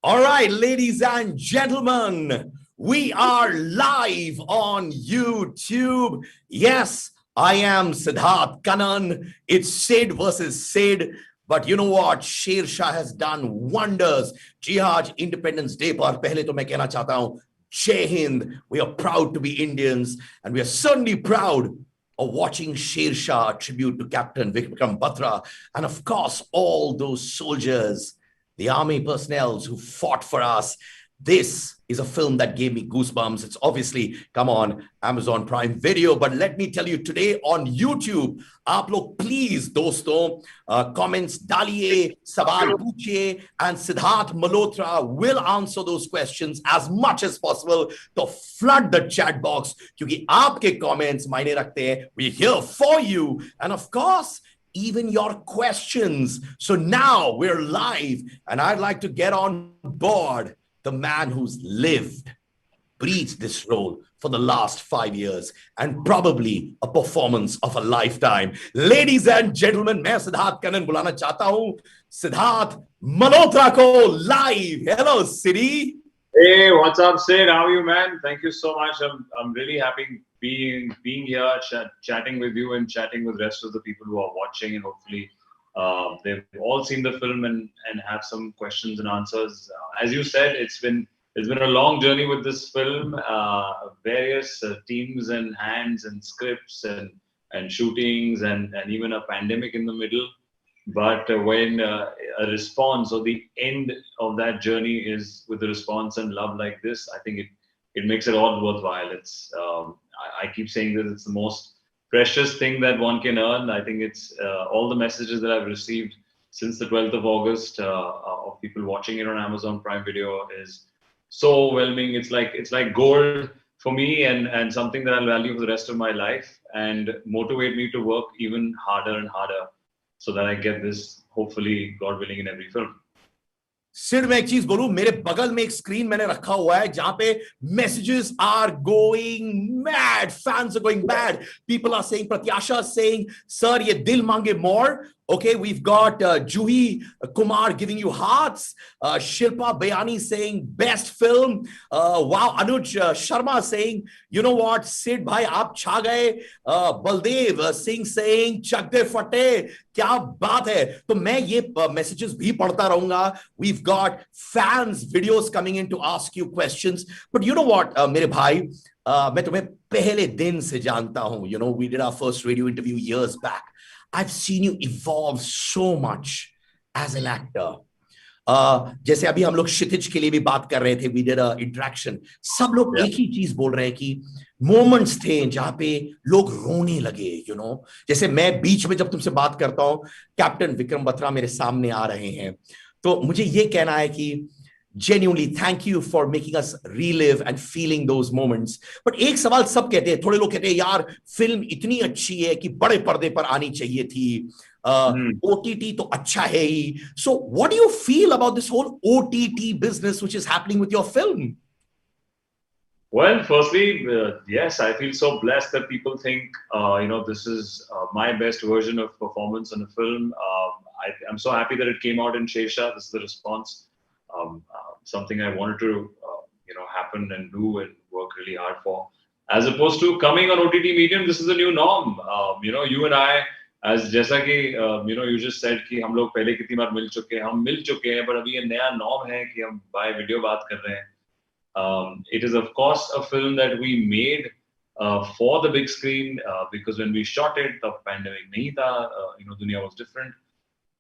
All right, ladies and gentlemen, we are live on YouTube. Yes, I am Sidharth Kanan. It's Sid versus Sid. But you know what? Shershaah has done wonders. जी हाँ, आज Independence Day पर पहले तो मैं कहना चाहता हूँ, Jai Hind. We are proud to be Indians, and we are certainly proud of watching Shershaah, a tribute to Captain Vikram Batra, and of course, all those soldiers, the army personnel who fought for us. This is a film that gave me goosebumps. It's obviously come on Amazon Prime Video, but let me tell you, today on YouTube, आप लोग please दोस्तों comments डालिए, सवाल पूछिए, and Sidharth Malhotra will answer those questions as much as possible. So flood the chat box क्योंकि आपके comments मायने रखते हैं. We're here for you, and of course, even your questions. So now we're live, and I'd like to get on board the man who's lived, breathed this role for the last 5 years, and probably a performance of a lifetime. Ladies and gentlemen, मैं सिद्धार्थ कनन बुलाना चाहता हूं सिद्धार्थ मल्होत्रा को live. Hello, Sidhi. Hey, what's up, Sid? How are you, man? Thank you so much. I'm really happy being here, chatting with you and chatting with the rest of the people who are watching, and hopefully they've all seen the film and have some questions and answers. As you said, it's been a long journey with this film. Various teams and hands and scripts and shootings and even a pandemic in the middle. But when a response or the end of that journey is with a response and love like this, I think it makes it all worthwhile. It's I keep saying that it's the most precious thing that one can earn. I think it's all the messages that I've received since the 12th of August of people watching it on Amazon Prime Video is so overwhelming. It's like gold for me, and something that I'll value for the rest of my life and motivate me to work even harder and harder so that I get this, hopefully, God willing, in every film. सिर्फ मैं एक चीज बोलूं, मेरे बगल में एक screen मैंने रखा हुआ है जहां पे messages are going mad, fans are going mad, people are saying, Pratyasha is saying, sir ye dil mange more. Okay, we've got Juhi Kumar giving you hearts, Shilpa Bayani saying best film, wow, Anuj Sharma saying, you know what, Sid bhai aap chha gaye, Baldev Singh saying chak de fate, kya baat hai. तो मैं ये messages भी पढ़ता रहूंगा. We've got fans videos coming in to ask you questions, but you know what, मेरे भाई, मैं तुम्हें पहले दिन से जानता हूं. You know, we did our first radio interview years back. I've seen you evolve so much as an actor. जैसे अभी हम लोग क्षितिज के लिए भी बात कर रहे थे, we did a interaction. सब लोग एक ही चीज बोल रहे हैं कि moments थे जहां पे लोग रोने लगे, you know. जैसे मैं बीच में जब तुमसे बात करता हूं, कैप्टन विक्रम बत्रा मेरे सामने आ रहे हैं, तो मुझे ये कहना है कि genuinely thank you for making us relive and feeling those moments. But एक सवाल सब कहते हैं, थोड़े लोग कहते हैं यार फिल्म इतनी अच्छी है कि बड़े पर्दे पर आनी चाहिए थी, OTT तो अच्छा है ही. So what do you feel about this whole OTT business which is happening with your film? Well, firstly, yes, I feel so blessed that people think, this is my best version of performance in a film. I'm so happy that it came out in Shershaah. This is the response. Something I wanted to, happen and do and work really hard for. As opposed to coming on OTT medium, this is a new norm. You and I, as जैसा कि, you just said कि हम लोग पहले कितनी बार मिल चुके हैं, but अभी ये नया norm है कि हम by video बात कर रहे हैं. It is of course a film that we made for the big screen because when we shot it, the pandemic नहीं था, दुनिया was different.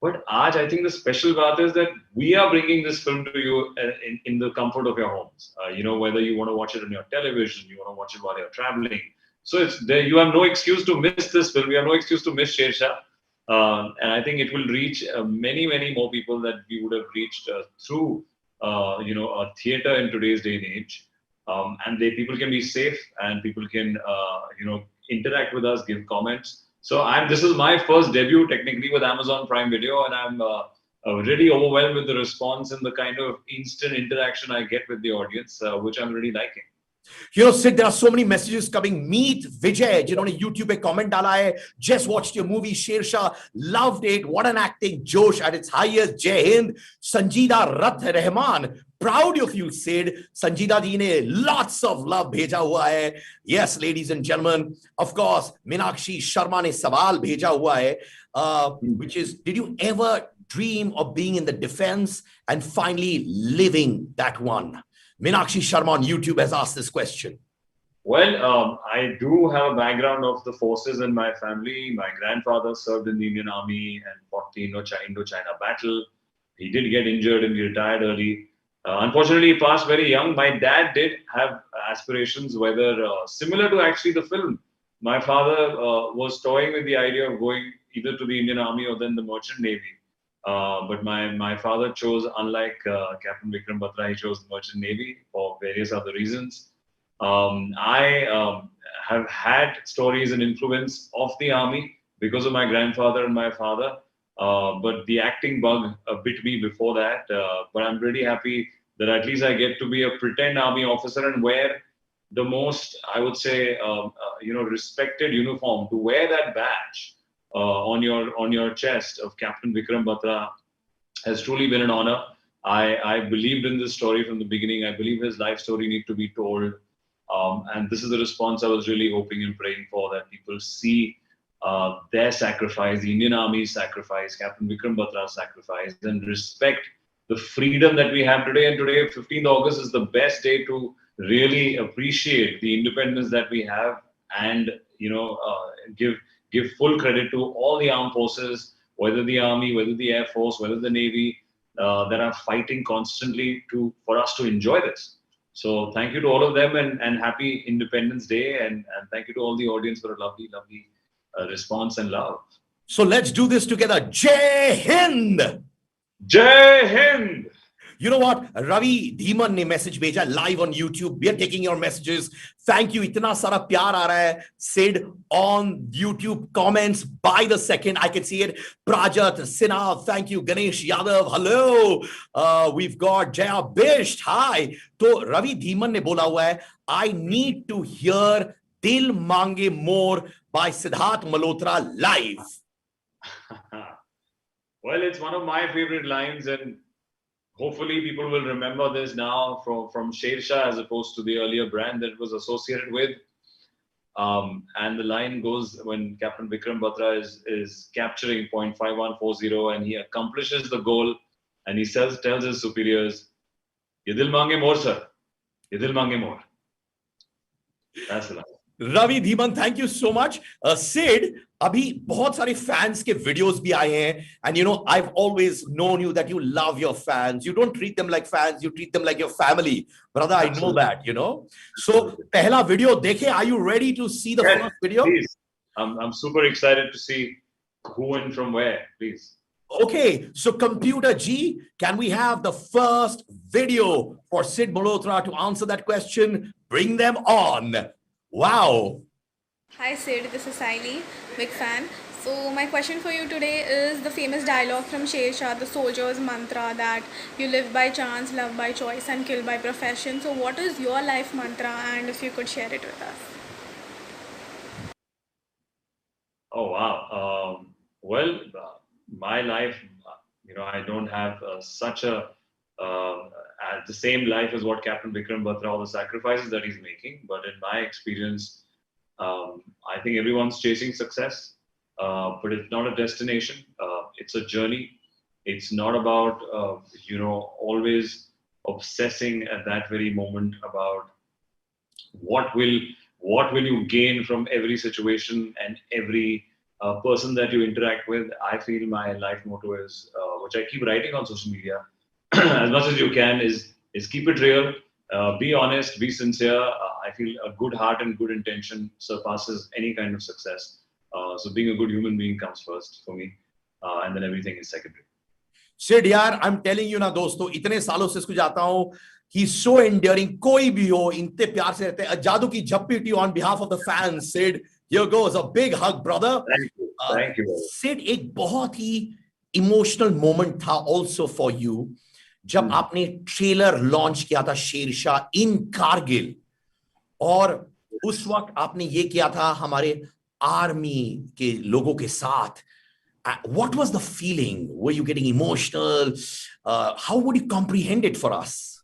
But Aaj, I think the special part is that we are bringing this film to you in the comfort of your homes. Whether you want to watch it on your television, you want to watch it while you're traveling. So it's there. You have no excuse to miss this film. You have no excuse to miss Shershaah. And I think it will reach many, many more people that we would have reached through, a theater in today's day and age. And people can be safe and people can, interact with us, give comments. So this is my first debut technically with Amazon Prime Video, and I'm really overwhelmed with the response and the kind of instant interaction I get with the audience, which I'm really liking. You know, Sid, there are so many messages coming. Meet Vijay, जिन्होंने YouTube पे comment डाला है. Just watched your movie Shershaah, loved it. What an acting, Josh at its highest. Jai Hind. Sanjida Rath Rahman, proud of you, Sid. Sanjida ji ने lots of love भेजा हुआ है. Yes, ladies and gentlemen, of course, Meenakshi Sharma ने सवाल भेजा हुआ है, which is, did you ever dream of being in the defense and finally living that one? Meenakshi Sharma on YouTube has asked this question. Well, I do have a background of the forces in my family. My grandfather served in the Indian Army and fought the Indo-China battle. He did get injured and he retired early. Unfortunately, he passed very young. My dad did have aspirations, whether similar to actually the film. My father was toying with the idea of going either to the Indian Army or then the Merchant Navy. But my father chose, unlike Captain Vikram Batra, he chose the Merchant Navy for various other reasons. I have had stories and influence of the army because of my grandfather and my father. But the acting bug bit me before that. But I'm really happy that at least I get to be a pretend army officer and wear the most, I would say, respected uniform. To wear that badge on your chest of Captain Vikram Batra has truly been an honor. I believed in this story from the beginning. I believe his life story need to be told. And this is the response I was really hoping and praying for, that people see their sacrifice, the Indian Army's sacrifice, Captain Vikram Batra's sacrifice, and respect the freedom that we have today. And today, 15th August, is the best day to really appreciate the independence that we have, and give full credit to all the armed forces, whether the Army, whether the Air Force, whether the Navy, that are fighting constantly for us to enjoy this. So thank you to all of them, and happy Independence Day, and thank you to all the audience for a lovely, lovely response and love. So let's do this together. Jai Hind! Jai Hind! You know what? Ravi Dhiman ने message भेजा live on YouTube. We are taking your messages. Thank you. इतना सारा प्यार आ रहा है. Sid on YouTube comments by the second. I can see it. Prajat Sinha, thank you. Ganesh Yadav, hello. We've got Jaya Bisht. Hi. तो Ravi Dhiman ने बोला हुआ है, I need to hear Dil Mange More by Sidharth Malhotra live. Well, it's one of my favorite lines, and hopefully people will remember this now from Shershaah as opposed to the earlier brand that it was associated with. And the line goes when Captain Vikram Batra is capturing point 5140 and he accomplishes the goal, and he tells his superiors, "Ye dil mange more, sir. Ye dil mange more." That's the line. Ravi Dhiman, thank you so much. Sid, अभी बहुत सारे fans के videos भी आए हैं, and you know, I've always known you that you love your fans. You don't treat them like fans, you treat them like your family. Brother, I know that, you know. So, पहला video देखे, are you ready to see the first video? Please. I'm super excited to see who and from where, please. Okay, so Computer G, can we have the first video for Sid Malhotra to answer that question? Bring them on. Wow. Hi Sid, this is Saili, big fan. So my question for you today is the famous dialogue from Shershaah, the soldier's mantra, that you live by chance, love by choice and kill by profession. So what is your life mantra, and if you could share it with us? Oh wow. Well, my life, I don't have such a the same life as what Captain Vikram Batra, all the sacrifices that he's making. But in my experience, I think everyone's chasing success, but it's not a destination. It's a journey. It's not about, always obsessing at that very moment about what will you gain from every situation and every person that you interact with. I feel my life motto is, which I keep writing on social media, as much as you can, is keep it real, be honest, be sincere. I feel a good heart and good intention surpasses any kind of success. So being a good human being comes first for me, and then everything is secondary. Sid, yaar, I'm telling you ना दोस्तों, इतने सालों से इसको जाता हूँ. He's so endearing. कोई भी हो, इतने प्यार से रहते हैं. जादू की झप्पी to you on behalf of the fans. Sid, here goes a big hug, brother. Thank you. Thank you. Sid, एक बहुत ही emotional moment था also for you. जब आपने ट्रेलर लॉन्च किया था शेरशाह इन कारगिल, और उस वक्त आपने ये किया था हमारे आर्मी के लोगों के साथ. What was the feeling? Were you getting emotional? How would you comprehend it for us?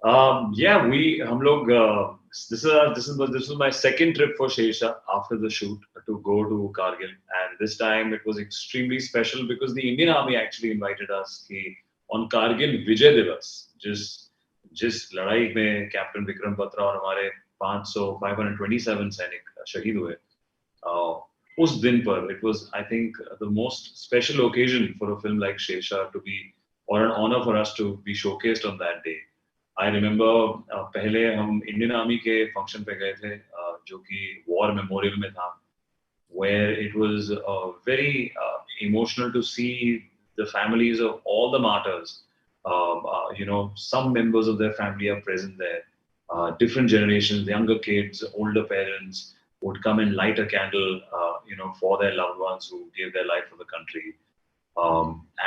Yeah, हम लोग this was my second trip for Shershaah after the shoot to go to Kargil, and this time it was extremely special because the Indian Army actually invited us कि on Kargil Vijay Divas, जिस लड़ाई में captain Vikram Batra और हमारे 527 सैनिक शहीद हुए, उस दिन पर it was, I think, the most special occasion for a film like Shershaah to be, or an honor for us to be showcased on that day. I remember पहले हम इंडियन आर्मी के फंक्शन पे गए थे जो कि war memorial में था, where it was very emotional to see the families of all the martyrs. Some members of their family are present there. Different generations, younger kids, older parents would come and light a candle, for their loved ones who gave their life for the country.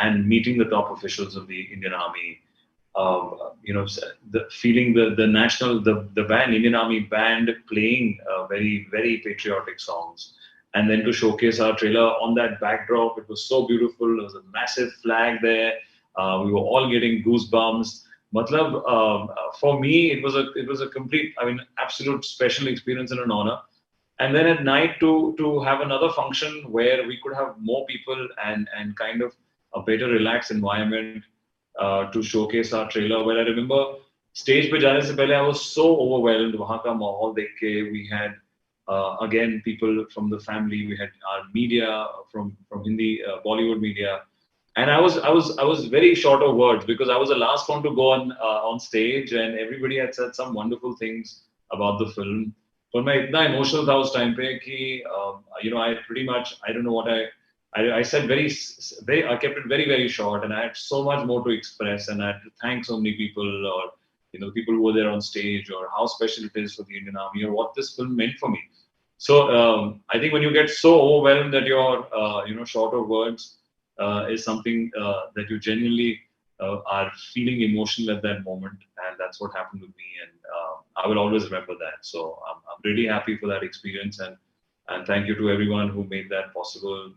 And meeting the top officials of the Indian Army, the feeling the national, the band, Indian Army band playing very, very patriotic songs. And then to showcase our trailer on that backdrop, it was so beautiful. There was a massive flag there. We were all getting goosebumps. Matlab, for me, it was a complete, absolute special experience and an honor. And then at night to have another function where we could have more people and kind of a better relaxed environment to showcase our trailer. Well, I remember stage pe jaane se pehle I was so overwhelmed. Wahan ka mahol dekh ke we had again people from the family. We had our media from Hindi Bollywood media, and I was very short of words because I was the last one to go on stage, and everybody had said some wonderful things about the film. But मैं इतना emotional था उस time पे कि I pretty much, I don't know what I said, very I kept it very, very short, and I had so much more to express, and I had to thank so many people, or the people who were there on stage, or how special it is for the Indian Army, or what this film meant for me. So I think when you get so overwhelmed that you're short of words, is something that you genuinely are feeling emotional at that moment, and that's what happened with me, and I will always remember that. So I'm really happy for that experience, and thank you to everyone who made that possible.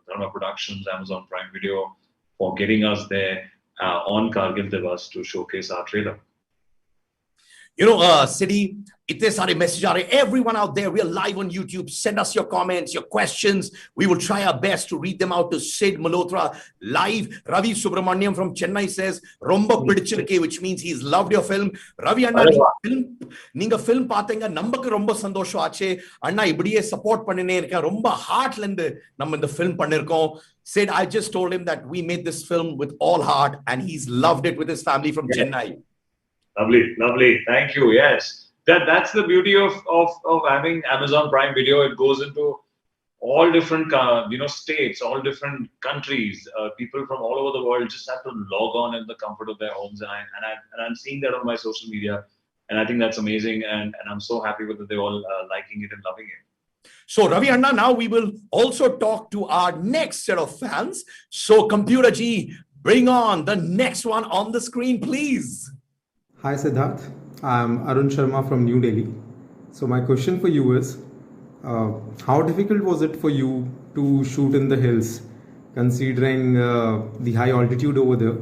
Dharma Productions, Amazon Prime Video, for getting us there on Kargil Divas to showcase our trailer. Sidhi, itne sare message aa rahe. Everyone out there, we are live on YouTube. Send us your comments, your questions. We will try our best to read them out to Sid Malhotra live. Ravi Subramaniam from Chennai says, Romba pidichirke, which means he's loved your film. Ravi Anna, ninga film paathenga, nammakku romba sandosha aache. Anna, ibadiye support pannine irukka. Romba heart lende nam indha film pannirkom. Sid, I just told him that we made this film with all heart, and he's loved it with his family from Chennai. Lovely. Thank you. Yes, that's the beauty of having Amazon Prime Video. It goes into all different states, all different countries. People from all over the world just have to log on in the comfort of their homes, and I'm seeing that on my social media, and I think that's amazing, and I'm so happy with it. They're all liking it and loving it. So Ravi Anna, now we will also talk to our next set of fans. So Computer G, bring on the next one on the screen, please. Hi Sidharth, I'm Arun Sharma from New Delhi. So my question for you is, how difficult was it for you to shoot in the hills, considering the high altitude over there,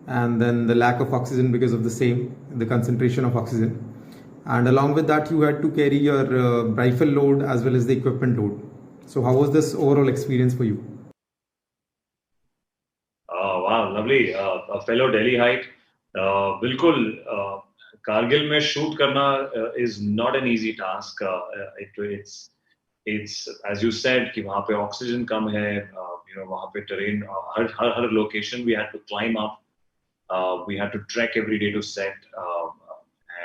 and then the lack of oxygen because of the same, the concentration of oxygen, and along with that you had to carry your rifle load as well as the equipment load. So how was this overall experience for you? Oh wow, lovely. A fellow Delhiite. बिल्कुल कारगिल में shoot करना is not an easy task. It's as you said कि वहाँ पे oxygen कम है, वहाँ पे terrain, her location we had to climb up, we had to trek every day to set,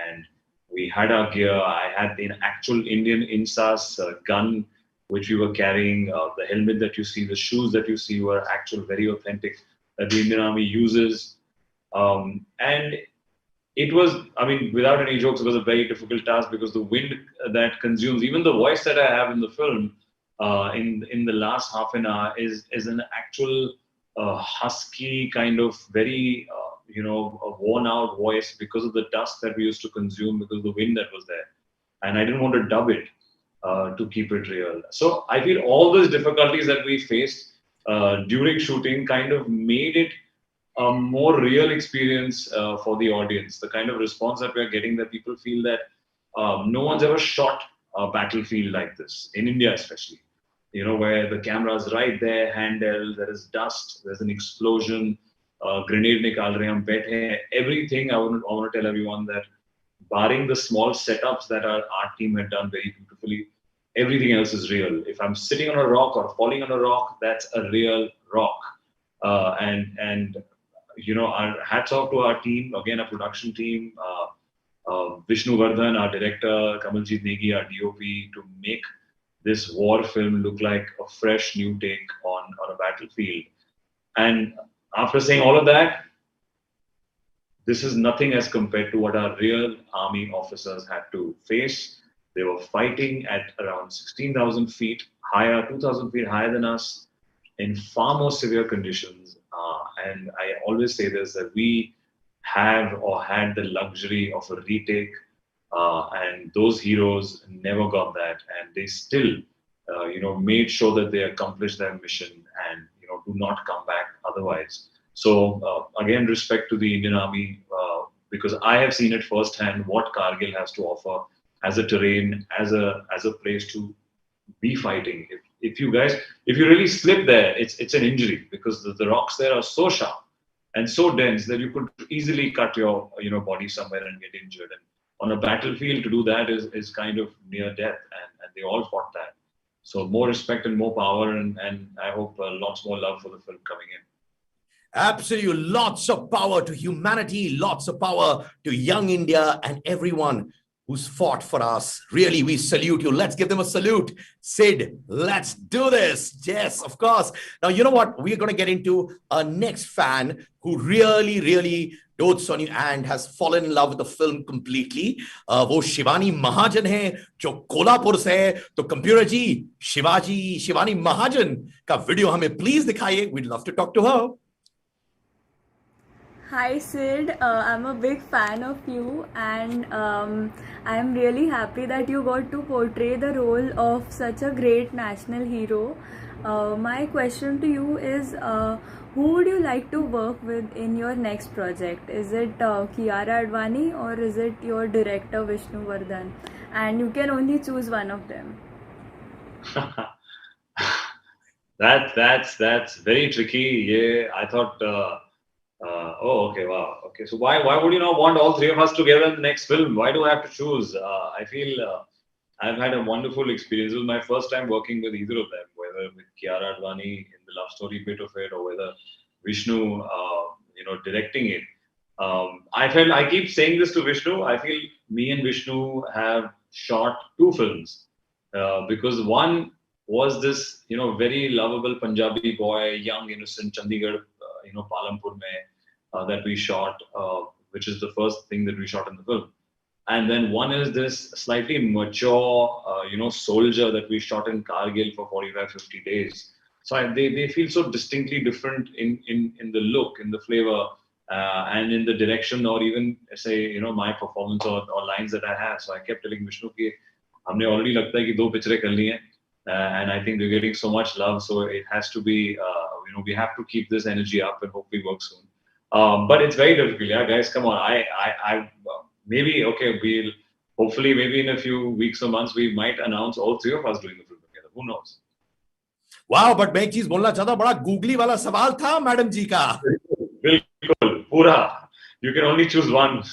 and we had our gear. I had an actual Indian INSAS gun which we were carrying, the helmet that you see, the shoes that you see were actual, very authentic, that the Indian Army uses. And it was, without any jokes, it was a very difficult task because the wind that consumes, even the voice that I have in the film, in the last half an hour is an actual husky kind of very, a worn out voice because of the dust that we used to consume because of the wind that was there. and I didn't want to dub it to keep it real. So I feel all those difficulties that we faced during shooting kind of made it a more real experience for the audience. The kind of response that we're getting, that people feel that no one's ever shot a battlefield like this, in India especially. You know, where the camera's right there, handheld, there is dust, there's an explosion, grenade nikal rahe, hum baithe hain. Everything I want to tell everyone that barring the small setups that our art team had done very beautifully, everything else is real. If I'm sitting on a rock or falling on a rock, that's a real rock. And you know, our hats off to our team, again, our production team, Vishnu Vardhan, our director, Kamaljeet Negi, our DOP, to make this war film look like a fresh new take on a battlefield. And after saying all of that, this is nothing as compared to what our real army officers had to face. They were fighting at around 16,000 feet higher, 2,000 feet higher than us, in far more severe conditions. And I always say this, that we have or had the luxury of a retake, and those heroes never got that, and they still, made sure that they accomplished their mission and, do not come back otherwise. So again, respect to the Indian Army, because I have seen it firsthand what Kargil has to offer as a terrain, as a place to be fighting. If you really slip there, it's an injury, because the rocks there are so sharp and so dense that you could easily cut your body somewhere and get injured. And on a battlefield, to do that is kind of near death, and they all fought that. So more respect and more power, and I hope lots more love for the film coming in. Absolutely, lots of power to humanity, lots of power to young India and everyone who's fought for us. Really, we salute you. Let's give them a salute. Sid, let's do this. Yes, of course. Now, you know what? We're going to get into our next fan who really, really dotes on you and has fallen in love with the film completely. वो शिवानी महाजन है जो कोल्हापुर से है. तो computer जी, शिवानी महाजन का video हमें please दिखाइए. We'd love to talk to her. Hi Sid, I'm a big fan of you, and I'm really happy that you got to portray the role of such a great national hero. My question to you is, who would you like to work with in your next project? Is it Kiara Advani, or is it your director Vishnu Vardhan? And you can only choose one of them. That's very tricky. Yeah, I thought. Okay, wow. Okay, so why would you not want all three of us together in the next film? Why do I have to choose? I feel I've had a wonderful experience. It was my first time working with either of them, whether with Kiara Advani in the love story bit of it, or whether Vishnu, directing it. I keep saying this to Vishnu. I feel me and Vishnu have shot two films, because one was this, very lovable Punjabi boy, young, innocent, Chandigarh, Palampur mein, that we shot, which is the first thing that we shot in the film. And then one is this slightly mature, soldier that we shot in Kargil for 45-50 days. So they feel so distinctly different in the look, in the flavor, and in the direction, or even say, my performance or lines that I have. So I kept telling Vishnu कि हमने already लगता है कि दो पिक्चरें करनी है, and I think we're getting so much love, so it has to be, we have to keep this energy up and hopefully work soon. But it's very difficult, yeah, guys. Come on, I maybe we'll hopefully maybe in a few weeks or months we might announce all three of us doing the film together. Who knows? Wow, but मैं एक चीज बोलना चाहता हूँ, बड़ा googly वाला सवाल था मैडम जी का. बिल्कुल पूरा. You can only choose one.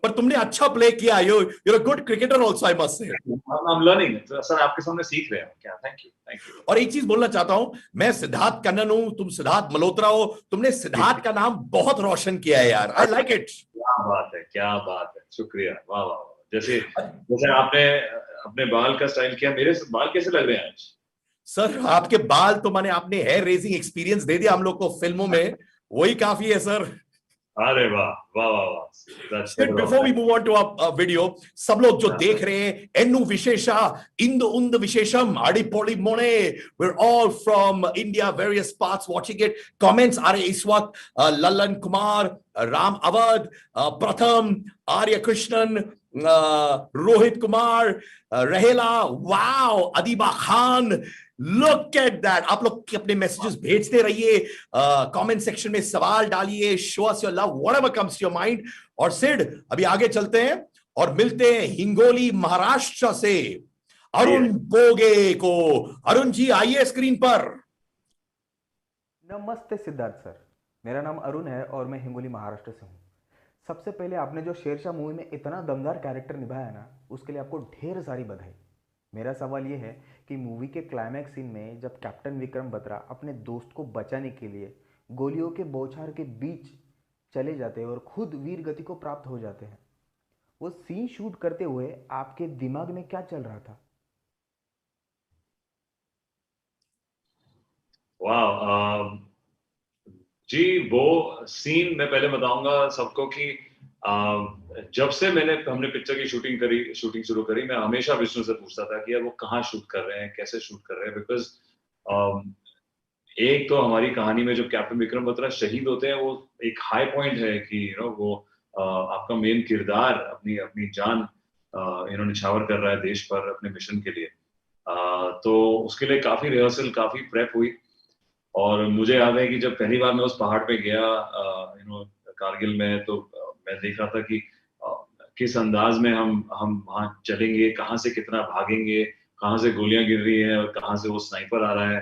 पर तुमने अच्छा प्ले किया. You're a good cricketer also, I must say. I'm learning. Sir आपके सामने सीख रहे हैं क्या? Thank you. और एक चीज बोलना चाहता हूँ, मैं सिद्धार्थ कन्नन हूँ, तुम सिद्धार्थ मल्होत्रा हो. तुमने सिद्धार्थ का नाम बहुत रोशन किया है यार. I like it. क्या बात है. शुक्रिया. वाह वाह. जैसे आपने अपने बाल का स्टाइल किया, मेरे बाल कैसे लग रहे हैं आज? सर आपके बाल तो आपने हेयर रेजिंग एक्सपीरियंस दे दिया हम लोग को फिल्मों में, वही काफी है सर. अरे वाह वाह वाह. Before we move on to our video, सब लोग जो देख रहे हैं, एन्नु विशेषा, इंदु उंद विशेषम, अडिपोली मोने, we're all from India, various parts watching it. Comments आ रहे इस वक्त, ललन कुमार, राम अवध, प्रथम, आर्य कृष्णन, रोहित कुमार, रहेला, wow, Adiba Khan, look at that. आप लोग अपने मैसेजेस भेजते रहिए, कमेंट सेक्शन में सवाल डालिए, show us your love, whatever comes to your mind. और सिड, अभी आगे चलते हैं और मिलते हैं हिंगोली महाराष्ट्र से अरुण बोगे को। अरुण जी आइए स्क्रीन पर। नमस्ते सिद्धार्थ सर, मेरा नाम अरुण है और मैं हिंगोली महाराष्ट्र से हूँ। सबसे पहले आपने जो शेरशाह मूवी में इतना दमदार कैरेक्टर निभाया ना, उसके लिए आपको ढेर सारी बधाई। मेरा सवाल ये है कि मूवी के क्लाइमैक्स सीन में जब कैप्टन विक्रम बत्रा अपने दोस्त को बचाने के लिए गोलियों के बौछार के बीच चले जाते हैं और खुद वीर गति को प्राप्त हो जाते हैं, वो सीन शूट करते हुए आपके दिमाग में क्या चल रहा था? वाह, जी वो सीन मैं पहले बताऊंगा सबको कि जब से हमने पिक्चर की शूटिंग शुरू करी, मैं हमेशा विष्णु से पूछता था कि यार वो कहाँ शूट कर रहे हैं, कैसे शूट कर रहे हैं, बिकॉज एक तो हमारी कहानी में जब कैप्टन विक्रम बत्रा शहीद होते हैं, वो एक हाई पॉइंट है कि वो आपका मेन किरदार अपनी अपनी जान निछावर कर रहा है देश पर अपने मिशन के लिए। तो उसके लिए काफी रिहर्सल, काफी प्रेप हुई। और मुझे याद है कि जब पहली बार मैं उस पहाड़ पे गया कारगिल में, तो मैं देख रहा था कि किस अंदाज में हम वहां चलेंगे, कहाँ से कितना भागेंगे, कहाँ से गोलियां गिर रही हैं और कहाँ से वो स्नाइपर आ रहा है।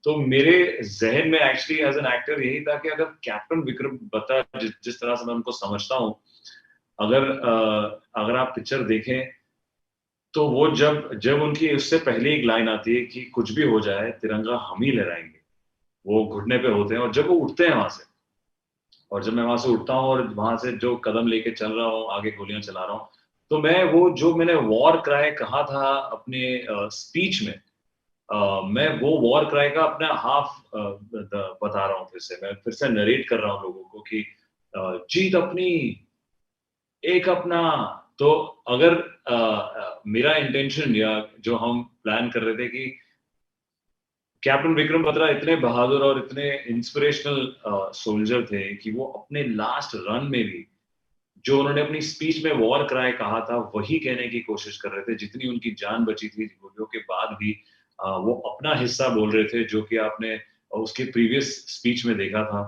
तो मेरे जहन में एक्चुअली एज एन एक्टर यही था कि अगर कैप्टन विक्रम बत्रा जिस तरह से मैं उनको समझता हूँ, अगर आप पिक्चर देखें तो वो जब जब उनकी उससे पहले एक लाइन आती है कि कुछ भी हो जाए तिरंगा हम ही लहराएंगे, वो घुटने पे होते हैं और जब वो उठते हैं वहां से, और जब मैं वहां से उठता हूँ और वहां से जो कदम लेके चल रहा हूँ, आगे गोलियां चला रहा हूँ, तो मैं वो जो मैंने वॉर क्राई कहा था अपने स्पीच में, मैं वो वॉर क्राई का अपना हाफ बता रहा हूँ। मैं फिर से नरेट कर रहा हूँ लोगों को कि जीत अपनी, एक अपना। तो अगर मेरा इंटेंशन या जो हम प्लान कर रहे थे कि कैप्टन विक्रम बत्रा इतने बहादुर और इतने इंस्पिरेशनल सोल्जर थे कि वो अपने लास्ट रन में भी जो उन्होंने अपनी स्पीच में वॉर क्राई कहा था वही कहने की कोशिश कर रहे थे। जितनी उनकी जान बची थी गोलियों के बाद भी वो अपना हिस्सा बोल रहे थे, जो कि आपने उसके प्रीवियस स्पीच में देखा था,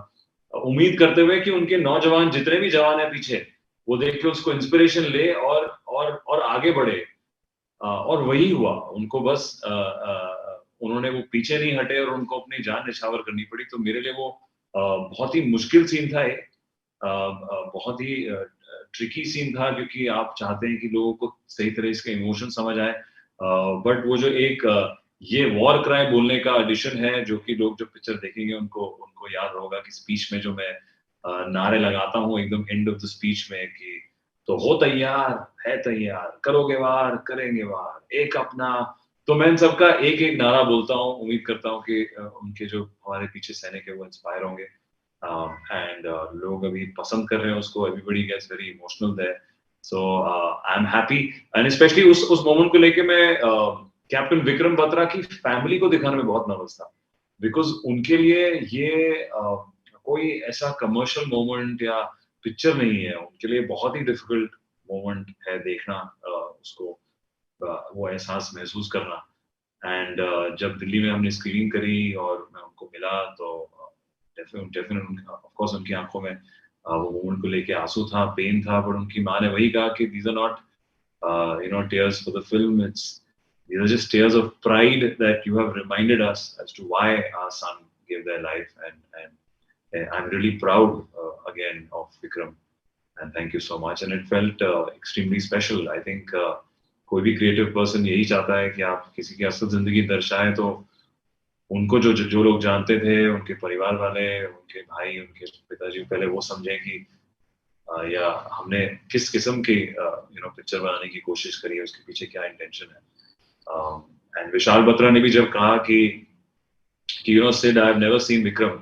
उम्मीद करते हुए कि उनके नौजवान जितने भी जवान है पीछे, वो देख के उसको इंस्पिरेशन ले और आगे बढ़े। और वही हुआ। उनको बस उन्होंने वो पीछे नहीं हटे और उनको अपनी जान निछावर करनी पड़ी। तो मेरे लिए वो बहुत ही मुश्किल सीन था, बहुत ही ट्रिकी सीन था, क्योंकि आप चाहते हैं कि लोगों को सही तरह इसके इमोशन समझ आए, बट वो जो एक ये वॉर क्राई बोलने का एडिशन है, जो कि लोग जो पिक्चर देखेंगे उनको उनको याद होगा कि स्पीच में जो मैं नारे लगाता हूँ एकदम एंड ऑफ द स्पीच में कि तो हो तैयार, है तैयार, करोगे वार, करेंगे वार, एक अपना। तो मैं इन सबका एक एक नारा बोलता हूँ। उम्मीद करता हूँ कि उनके जो हमारे पीछे सैनिक है वो इंस्पायर होंगे, एंड लोग अभी पसंद कर रहे हैं उसको। Everybody gets very emotional there, so I am happy. And specially उस मोमेंट को लेके मैं कैप्टन विक्रम बत्रा की फैमिली को दिखाने में बहुत नर्वस था, बिकॉज उनके लिए ये कोई ऐसा कमर्शियल मोमेंट या पिक्चर नहीं है, उनके लिए बहुत ही डिफिकल्ट मोमेंट है देखना, उसको वो एहसास महसूस करना। एंड जब दिल्ली में हमने स्क्रीनिंग करी और मैं उनको मिला, तो डेफिनेटली ऑफ कोर्स उनकी आंखों में वो मोमेंट को लेके आंसू था, पेन था, पर उनकी माँ ने वही कहा कि these are not tears for the film, these are just tears of pride that you have reminded us as to why our son gave their life, and I'm really proud again of Vikram, and thank you so much, and it felt extremely special. I think कोई भी creative person यही चाहता है कि आप किसी की असल जिंदगी दर्शाएं, तो उनको जो लोग जानते थे, उनके परिवार वाले, उनके भाई, उनके पिताजी, पहले वो समझें कि या हमने किस किस्म की पिक्चर बनाने की कोशिश करी है, उसके पीछे क्या इंटेंशन है। एंड विशाल बत्रा ने भी जब कहा कि Sid, I have never seen Vikram,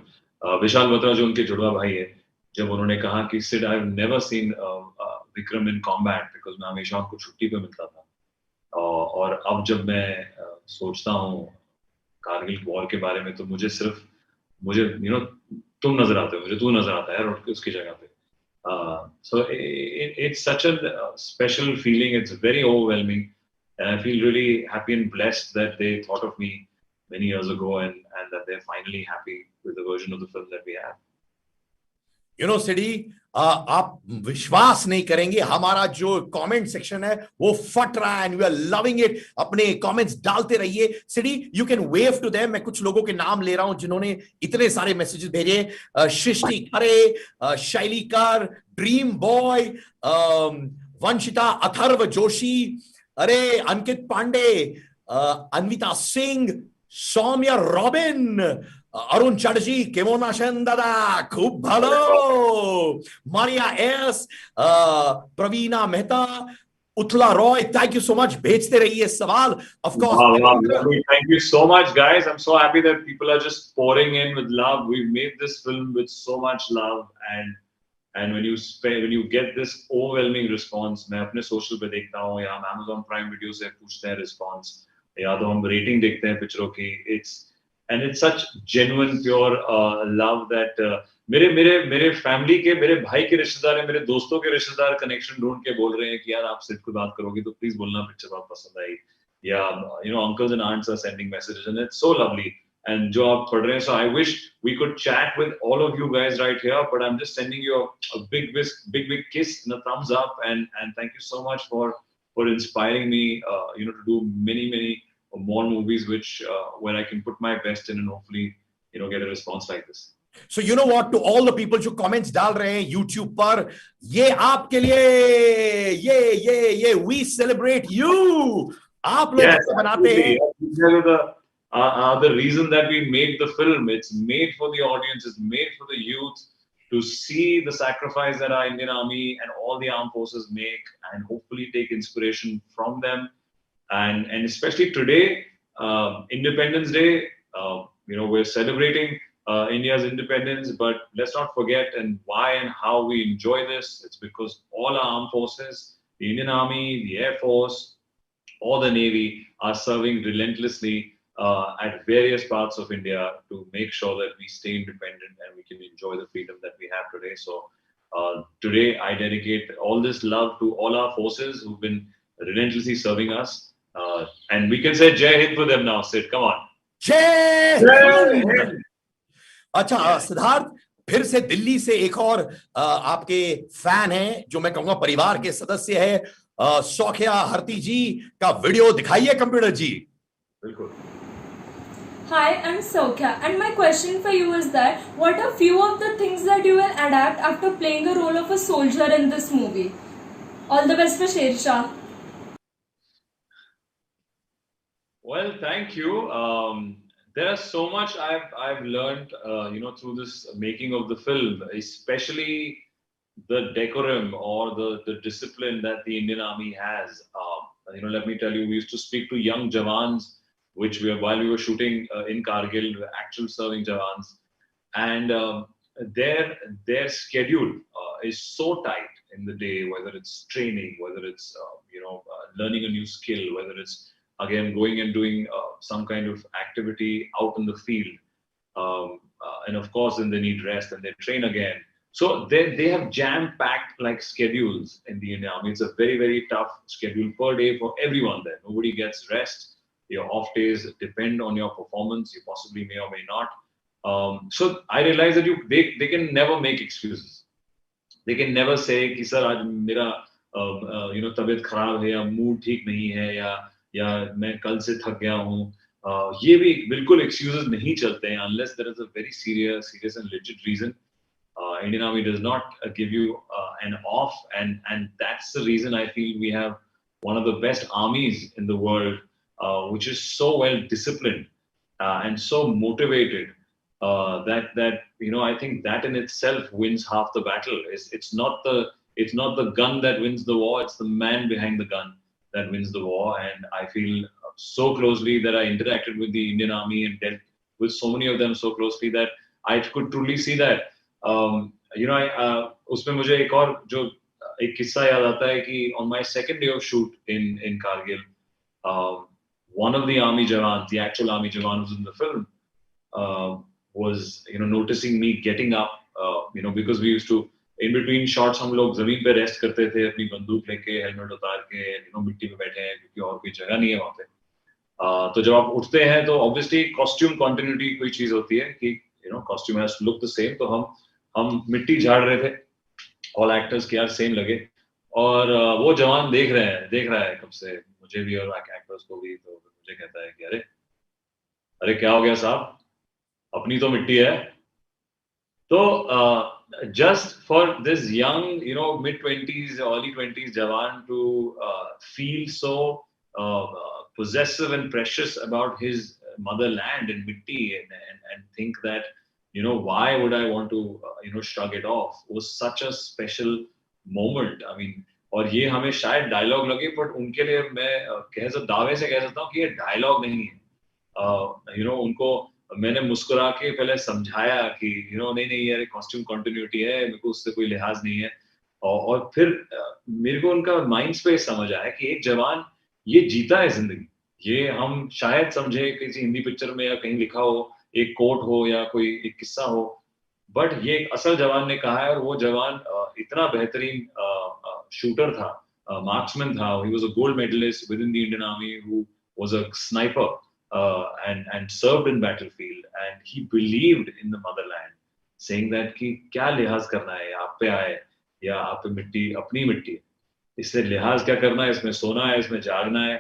Vishal Batra जो उनके जुड़वा भाई है, जब उन्होंने कहा कि Sid, I have never seen Vikram in combat, because मैं हमेशा उनको छुट्टी पे मिलता था। और अब जब मैं सोचता हूँ कारगिल वॉर के बारे में, तो मुझे तुम नजर आते हो, मुझे तू नजर आता है यार उसकी जगह पे। So it's such a special feeling. It's very overwhelming, and I feel really happy and blessed that they thought of me many years ago, and that they're finally happy with the version of the film that we have. You know Siddy, आप विश्वास नहीं करेंगे, हमारा जो comment section है वो फट रहा है and we are loving it. अपने कमेंट्स डालते रहिए. Siddy, you can wave to them. मैं कुछ लोगों के नाम ले रहा हूं जिन्होंने इतने सारे मैसेजेस भेजे. सृष्टि खरे, शैलीकर, ड्रीम बॉय, वंशिता, अथर्व जोशी, अरे अंकित पांडे, अन्विता सिंह, सौम्या रॉबिन, अरुण चटर्जी, केमन आছেন दादा? खूब ভালো. Maria S, Praveena Mehta, Uttala Roy, thank you so much. भेजते रहिए सवाल. Of course, Thank you so much, guys. I'm so happy that people are just pouring in with love. We've made this film with so much love, and when you get this overwhelming response, मैं अपने social पे देखता हूँ या हम Amazon Prime Video से पूछते हैं response, या तो हम rating देखते हैं पिक्चरों की. It's such genuine, pure love that मेरे फैमिली के, मेरे भाई के रिश्तेदार हैं, मेरे दोस्तों के रिश्तेदार कनेक्शन ढूंढ के बोल रहे हैं कि यार आप सिद्ध को बात करोगे तो प्लीज बोलना पिक्चर बहुत पसंद आई. या uncles and aunts are sending messages, and it's so lovely. And जो आप पढ़ रहे हैं, so I wish we could chat with all of you guys right here, but I'm just sending you a big kiss and a thumbs up, and thank you so much for inspiring me to do many more movies where I can put my best in and hopefully get a response like this. So you know what, to all the people जो comments डाल रहे हैं YouTube पर, ये आपके लिए, ये we celebrate you. आप लोग कैसे बनाते हैं? The reason that we made the film, it's made for the audience, it's made for the youth to see the sacrifice that our Indian Army and all the armed forces make, and hopefully take inspiration from them. And especially today, Independence Day, we're celebrating India's independence, but let's not forget and why and how we enjoy this. It's because all our armed forces, the Indian Army, the Air Force, or the Navy, are serving relentlessly at various parts of India to make sure that we stay independent and we can enjoy the freedom that we have today. So today, I dedicate all this love to all our forces who've been relentlessly serving us. And we can say Jai Hind for them now, Sid. Come on. Jai Hind. अच्छा, सिद्धार्थ, फिर से दिल्ली से एक और आपके fan हैं जो मैं कहूंगा परिवार के सदस्य है, सौख्या हरती जी का वीडियो दिखाइए कंप्यूटर जी. बिल्कुल. Hi, I'm Sokhya, and my question for you is that what are few of the things that you will adapt after playing a role of a soldier in this movie? All the best for Shershaah. Well, thank you. There's so much I've learned, through this making of the film, especially the decorum or the discipline that the Indian Army has. Let me tell you, we used to speak to young Jawans, while we were shooting in Kargil, actual serving Jawans, and their schedule is so tight in the day, whether it's training, whether it's learning a new skill, whether it's again going and doing some kind of activity out in the field, and of course then they need rest and they train again. So they have jam-packed like schedules in the Indian Army. It's a very tough schedule per day for everyone there. Nobody gets rest. Your off days depend on your performance. You possibly may or may not. So I realized that they can never make excuses. They can never say कि sir आज मेरा तबीयत खराब है या mood ठीक नहीं है या मैं कल से थक गया हूँ. ये भी बिल्कुल excuses नहीं चलते हैं unless there is a very serious and legit reason. Indian Army does not give you an off, and that's the reason I feel we have one of the best armies in the world, which is so well disciplined and so motivated that I think that in itself wins half the battle. It's not the gun that wins the war; it's the man behind the gun that wins the war. And I feel so closely that I interacted with the Indian Army and dealt with so many of them so closely that I could truly see that. उसमें मुझे एक किस्सा याद आता है कि on my second day of shoot in Kargil, one of the army jawans, the actual army jawan who's in the film, was noticing me getting up, because we used to in between shots हम लोग जमीन पे rest करते थे, अपनी बंदूक लेके, helmet उतार के, मिट्टी पे बैठे हैं क्योंकि और कोई जगह नहीं है वहाँ पे। तो जब आप उठते हैं तो ऑब्वियसली कॉस्ट्यूम कॉन्टिन्यूटी कोई चीज होती है कि costume has to look the same. तो हम मिट्टी झाड़ रहे थे, ऑल एक्टर्स के यार सेम लगे, और वो जवान देख रहा है कब से मुझे भी और एक्टर्स को भी, तो मुझे कहता है कि अरे क्या हो गया साहब, अपनी तो मिट्टी है। तो just for this young, mid-20s, early 20s Jawan to feel so possessive and precious about his motherland and mitti, and think that, why would I want to, shrug it off, was such a special moment. I mean, और ये हमें शायद dialogue लगे, but उनके लिए मैं दावे से कह सकता हूँ कि ये डायलॉग नहीं है। उनको मैंने मुस्कुरा के पहले समझाया कि नहीं यार, कॉस्ट्यूम कंटिन्यूटी है, मेरे को उससे कोई लिहाज नहीं है। और फिर मेरे को उनका माइंड स्पेस समझ आया कि एक जवान ये जीता है जिंदगी। ये हम शायद समझे किसी हिंदी पिक्चर में या कहीं लिखा हो, एक कोट हो या कोई एक किस्सा हो, बट ये एक असल जवान ने कहा है। और वो जवान इतना बेहतरीन शूटर था, मार्क्समैन था। He was a gold medalist within the Indian army, who was a sniper and served in battlefield, and he believed in the motherland, saying that कि क्या लिहाज करना है, आप पे आए या आप पे मिट्टी अपनी मिट्टी है, इससे लिहाज क्या करना है, इसमें सोना है, इसमें जागना है।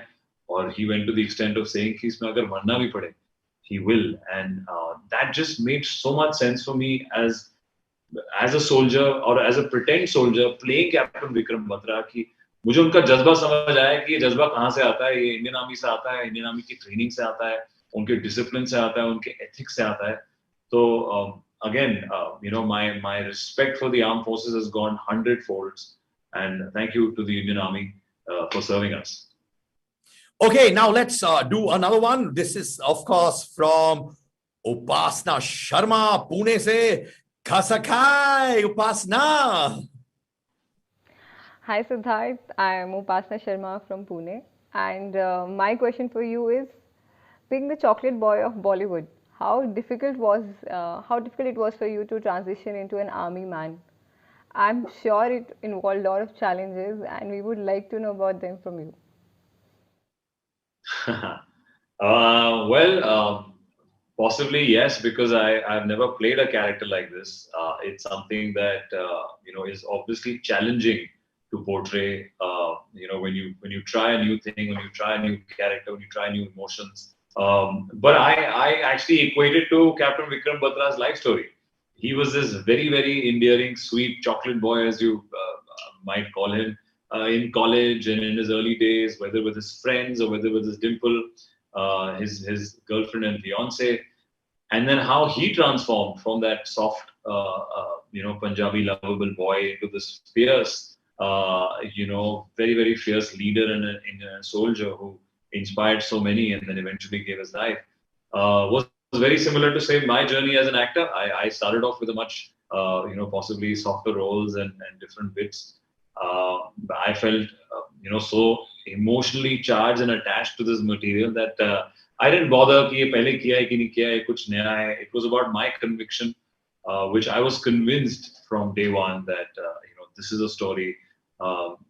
और he went to the extent of saying कि इसमें अगर मरना भी पड़े, he will, and that just made so much sense for me as a soldier or as a pretend soldier playing Captain Vikram Batra, कि मुझे उनका जज्बा समझ आया कि ये जज्बा कहाँ से आता है। ये इंडियन आर्मी से आता है, इंडियन आर्मी की ट्रेनिंग से आता है, उनके डिसिप्लिन से आता है, उनके एथिक्स से आता है। तो again my respect for the armed forces has gone 100 folds, and thank you to the Indian Army for serving us. Okay, now let's do another one. This is of course from Upasna Sharma, Pune se. Khasakai Upasna. Hi Sidharth, I am Upasna Sharma from Pune, and my question for you is, being the chocolate boy of Bollywood, how difficult it was for you to transition into an army man? I'm sure it involved a lot of challenges, and we would like to know about them from you. Possibly yes, because I've never played a character like this. It's something that is obviously challenging to portray. When you try a new thing, when you try a new character, when you try new emotions. But I actually equated to Captain Vikram Batra's life story. He was this very, very endearing, sweet chocolate boy, as you might call him, in college and in his early days, whether with his friends or whether with his dimple, his girlfriend and fiance. And then how he transformed from that soft, Punjabi lovable boy into this fierce, very, very fierce leader and a soldier who inspired so many and then eventually gave his life. Was very similar to, say, my journey as an actor. I started off with a much, possibly softer roles and different bits. I felt, so emotionally charged and attached to this material that I didn't bother कि ये पहले किया है कि नहीं किया है, कुछ नया है. It was about my conviction, which I was convinced from day one that this is a story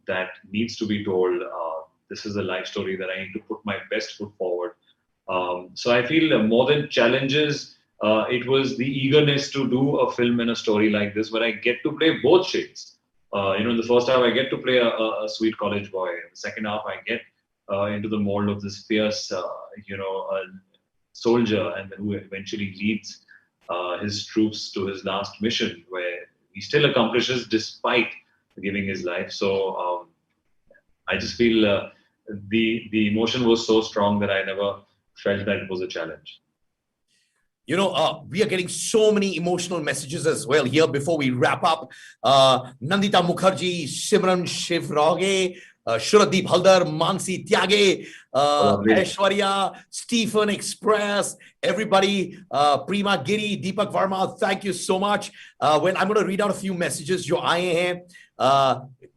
that needs to be told. This is a life story that I need to put my best foot forward. So I feel more than challenges, it was the eagerness to do a film and a story like this, where I get to play both shades. In the first half, I get to play a sweet college boy. In the second half, I get into the mold of this fierce, soldier, and who eventually leads his troops to his last mission, where he still accomplishes despite giving his life. So I just feel the emotion was so strong that I never felt that it was a challenge. We are getting so many emotional messages as well here before we wrap up. Nandita Mukherjee, Simran Shivrage, Shuradeep Haldar, Mansi Tyage, Aishwarya, Stephen Express, everybody, Prima Giri, Deepak Varma, thank you so much. When I'm going to read out a few messages जो आए हैं.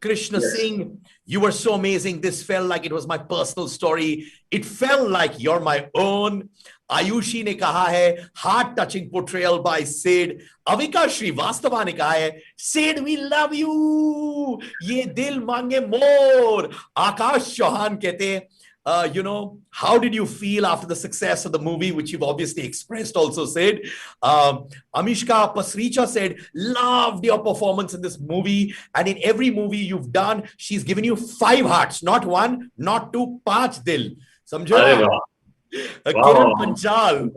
Krishna Singh, you were so amazing. This felt like it was my personal story. It felt like you're my own. Ayushi ने कहा है heart touching portrayal by Sid. Avika Srivastava ने कहा है Sid, we love you. ये दिल मांगे मोर. Akash Chauhan कहते हैं how did you feel after the success of the movie, which you've obviously expressed also, Sid? Amishka Pasricha said, loved your performance in this movie. And in every movie you've done, she's given you 5 hearts, not 1, not 2, 5 dil. Samjho? Kiran Panchal.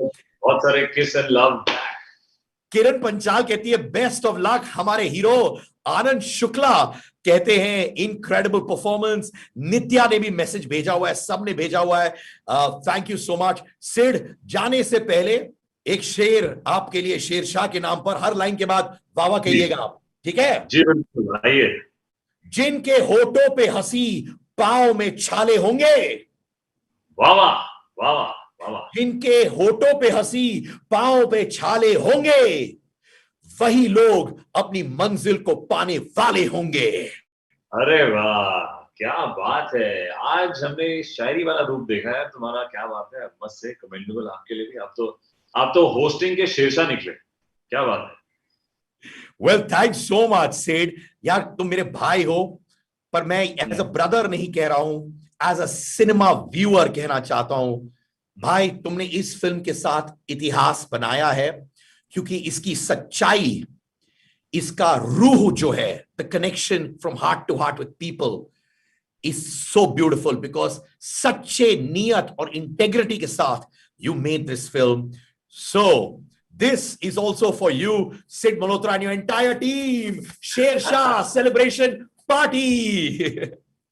बहुत सारे kiss and love. किरण पंचाल कहती है best of luck. हमारे hero Anand Shukla कहते हैं incredible performance. नित्या ने भी message भेजा हुआ है, सब ने भेजा हुआ है. Thank you so much. Sid, जाने से पहले एक शेर आपके लिए शेरशाह के नाम पर, हर लाइन के बाद वाह वाह कहिएगा आप, ठीक है जी? बिल्कुल, आइए. जिनके होठों पे हंसी पांव में छाले होंगे. वाह वाह वाह वाह. जिनके होठों पे हंसी पांव पे छाले होंगे, वही लोग अपनी मंजिल को पाने वाले होंगे. अरे वाह, क्या बात है. आज हमने शायरी वाला रूप देखा है तुम्हारा. क्या बात है. मस्त से कमेंडेबल आपके लिए भी. आप तो होस्टिंग के शेरशाह निकले. क्या बात है. Well, thanks so much Sid. यार तुम मेरे भाई हो, पर मैं एज अ ब्रदर नहीं कह रहा हूं, एज अ सिनेमा व्यूअर कहना चाहता हूं. भाई, तुमने इस फिल्म के साथ इतिहास बनाया है, क्योंकि इसकी सच्चाई, इसका रूह जो है, the connection from heart to heart with people is so beautiful, because सच्चे नियत और इंटेग्रिटी के साथ you made this film. So this is also for you, Sid Malhotra and your entire team. Shershaah celebration party.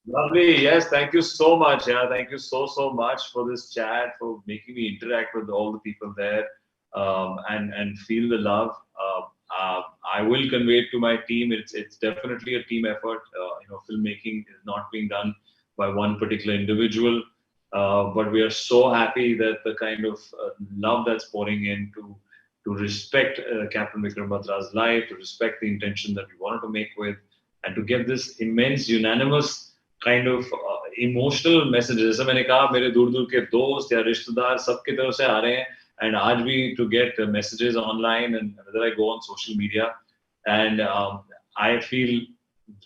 Lovely. Yes, thank you so much. Yeah, thank you so much for this chat, for making me interact with all the people there, and feel the love. I will convey it to my team. It's definitely a team effort. Filmmaking is not being done by one particular individual, but we are so happy that the kind of love that's pouring in to respect Captain Vikram Batra's life, to respect the intention that we wanted to make with, and to get this immense, unanimous kind of emotional messages. जैसे मैंने कहा, मेरे दूर-दूर के दोस्त या रिश्तेदार सबकी तरफ से आ रहे हैं, and आज भी to get messages online and whether I go on social media, and I feel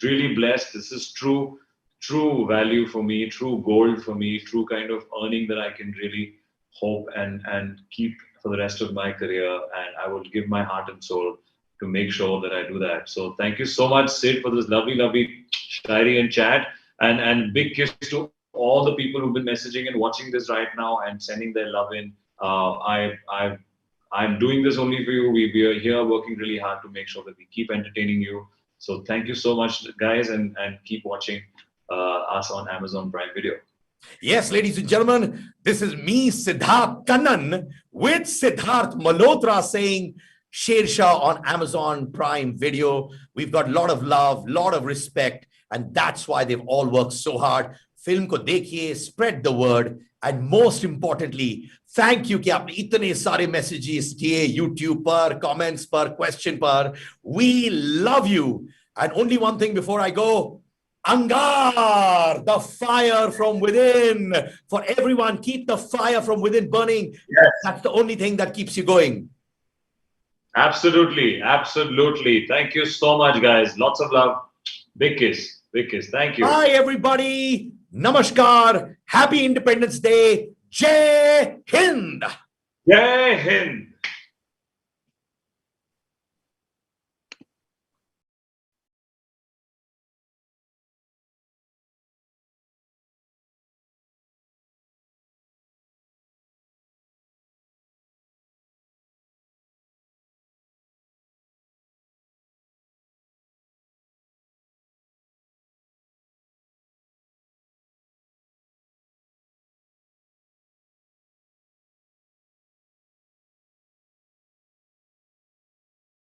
really blessed. This is true value for me, true gold for me, true kind of earning that I can really hope and keep for the rest of my career, and I will give my heart and soul to make sure that I do that. So thank you so much, Sid, for this lovely shairi and chat, and big kiss to all the people who've been messaging and watching this right now and sending their love in. I'm doing this only for you. We are here working really hard to make sure that we keep entertaining you. So thank you so much, guys, and keep watching us on Amazon Prime Video. Yes, ladies and gentlemen, this is me, Sidharth Kannan, with Sidharth Malhotra saying Shershaah on Amazon Prime Video. We've got a lot of love, lot of respect, and that's why they've all worked so hard. Film ko dekhiye, spread the word, and most importantly, thank you कि आपने इतने सारे messages दिए YouTube पर, comments पर, question पर. We love you. And only one thing before I go. Angar, the fire from within. For everyone, keep the fire from within burning. Yes. That's the only thing that keeps you going. Absolutely. Thank you so much, guys. Lots of love. Big kiss. Thank you. Bye, everybody. Namaskar. Happy Independence Day. Jai Hind. Jai Hind.